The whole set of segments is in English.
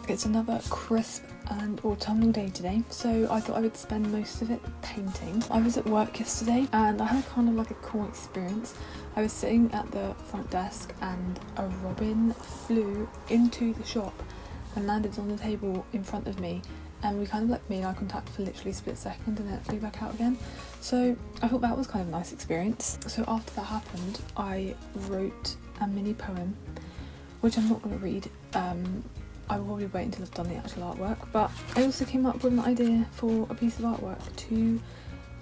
It's another crisp and autumnal day today, so I thought I would spend most of it painting. I was at work yesterday and I had kind of like a cool experience. I was sitting at the front desk and a robin flew into the shop and landed on the table in front of me, and we kind of like made eye contact for literally a split second and then it flew back out again. So I thought that was kind of a nice experience. So after that happened, I wrote a mini poem, which I'm not going to read. I will probably wait until I've done the actual artwork, but I also came up with an idea for a piece of artwork to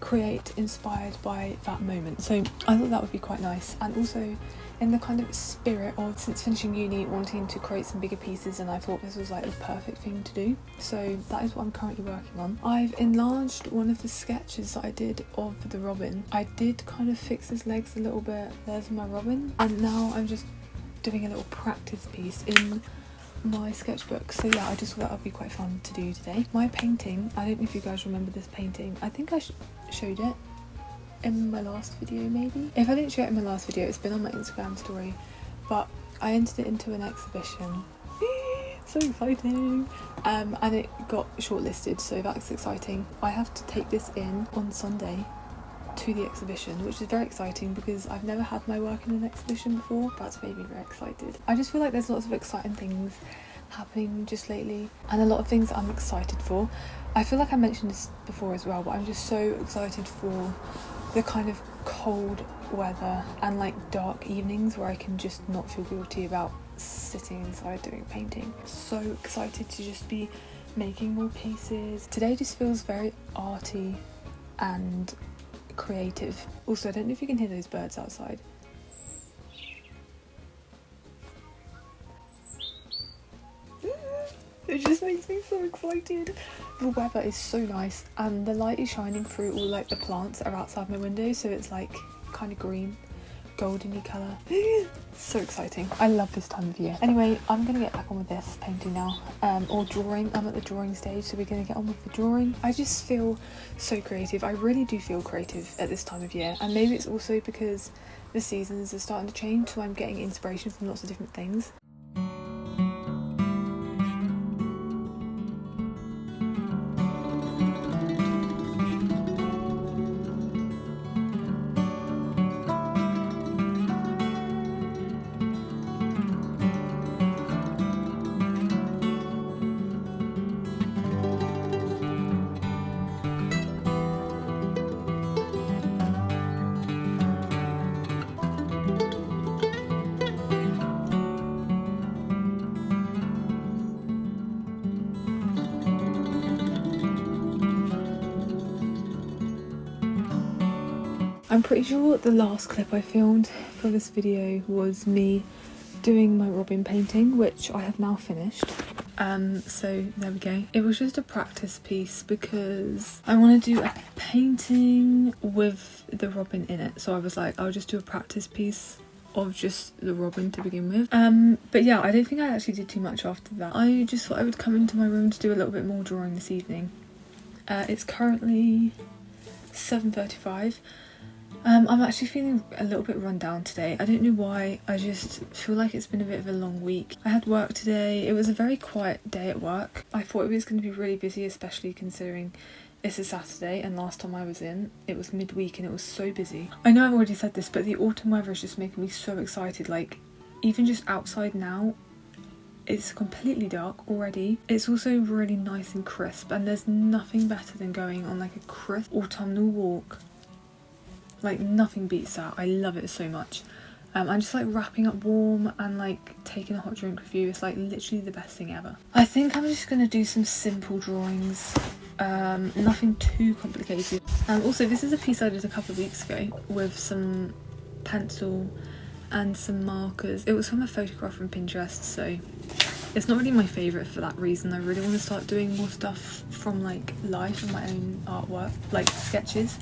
create inspired by that moment. So I thought that would be quite nice, and also in the kind of spirit of, since finishing uni, wanting to create some bigger pieces, and I thought this was like the perfect thing to do. So that is what I'm currently working on. I've enlarged one of the sketches that I did of the robin. I did kind of fix his legs a little bit. There's my robin, and now I'm just doing a little practice piece in my sketchbook. So yeah, I just thought that would be quite fun to do today. My painting, I don't know if you guys remember this painting. I think I showed it in my last video maybe. If I didn't show it in my last video, it's been on my Instagram story, but I entered it into an exhibition. So exciting. And it got shortlisted, so that's exciting. I have to take this in on Sunday to the exhibition, which is very exciting because I've never had my work in an exhibition before. That's made me very excited. I just feel like there's lots of exciting things happening just lately, and a lot of things that I'm excited for. I feel like I mentioned this before as well, but I'm just so excited for the kind of cold weather and like dark evenings where I can just not feel guilty about sitting inside doing painting. So excited to just be making more pieces. Today just feels very arty and creative. Also, I don't know if you can hear those birds outside. It just makes me so excited. The weather is so nice and the light is shining through all like the plants that are outside my window, so it's like kind of green, goldeny colour. So exciting. I love this time of year. Anyway, I'm gonna get back on with this painting now, or drawing. I'm at the drawing stage, so we're gonna get on with the drawing. I just feel so creative. I really do feel creative at this time of year, and maybe it's also because the seasons are starting to change, so I'm getting inspiration from lots of different things. I'm pretty sure the last clip I filmed for this video was me doing my robin painting, which I have now finished. So there we go. It was just a practice piece because I want to do a painting with the robin in it. So I was like, I'll just do a practice piece of just the robin to begin with. But yeah, I don't think I actually did too much after that. I just thought I would come into my room to do a little bit more drawing this evening. It's currently 7:35. I'm actually feeling a little bit run down today. I don't know why, I just feel like it's been a bit of a long week. I had work today. It was a very quiet day at work. I thought it was going to be really busy, especially considering it's a Saturday, and last time I was in, it was midweek and it was so busy. I know I've already said this, but the autumn weather is just making me so excited. Like, even just outside now, it's completely dark already. It's also really nice and crisp, and there's nothing better than going on like a crisp autumnal walk. Like, nothing beats that. I love it so much. I'm just like wrapping up warm and like taking a hot drink with you. It's like literally the best thing ever. I think I'm just gonna do some simple drawings, nothing too complicated. Also, this is a piece I did a couple of weeks ago with some pencil and some markers. It was from a photograph from Pinterest, so it's not really my favourite for that reason. I really want to start doing more stuff from like life and my own artwork, like sketches.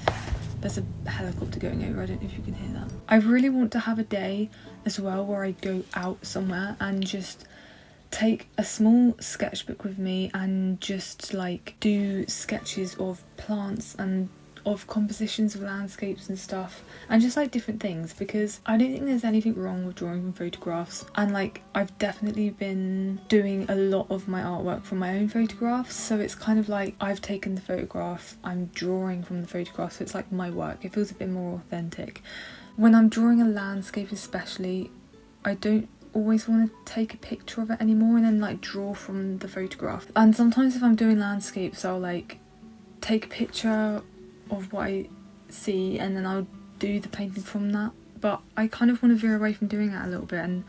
There's a helicopter going over, I don't know if you can hear that. I really want to have a day as well where I go out somewhere and just take a small sketchbook with me and just like do sketches of plants and of compositions of landscapes and stuff, and just like different things, because I don't think there's anything wrong with drawing from photographs. And like, I've definitely been doing a lot of my artwork from my own photographs, so it's kind of like I've taken the photograph, I'm drawing from the photograph, so it's like my work. It feels a bit more authentic. When I'm drawing a landscape especially, I don't always want to take a picture of it anymore and then like draw from the photograph. And sometimes if I'm doing landscapes, I'll like take a picture of what I see and then I'll do the painting from that. But I kind of want to veer away from doing that a little bit, and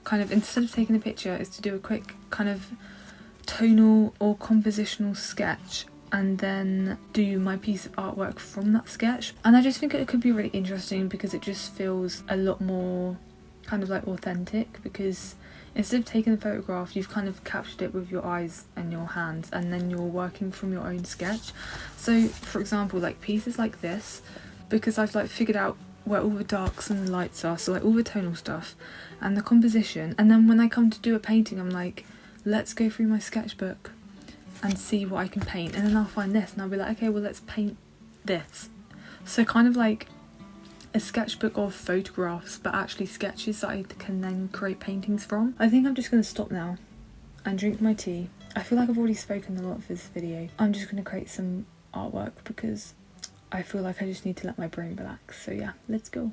kind of, instead of taking a picture, is to do a quick kind of tonal or compositional sketch and then do my piece of artwork from that sketch. And I just think it could be really interesting because it just feels a lot more kind of like authentic, because instead of taking the photograph, you've kind of captured it with your eyes and your hands, and then you're working from your own sketch. So for example, like pieces like this, because I've like figured out where all the darks and the lights are, so like all the tonal stuff and the composition, and then when I come to do a painting, I'm like, let's go through my sketchbook and see what I can paint, and then I'll find this and I'll be like, okay, well let's paint this. So kind of like a sketchbook of photographs, but actually sketches that I can then create paintings from. I think I'm just going to stop now and drink my tea. I feel like I've already spoken a lot for this video. I'm just going to create some artwork because I feel like I just need to let my brain relax. So yeah, let's go.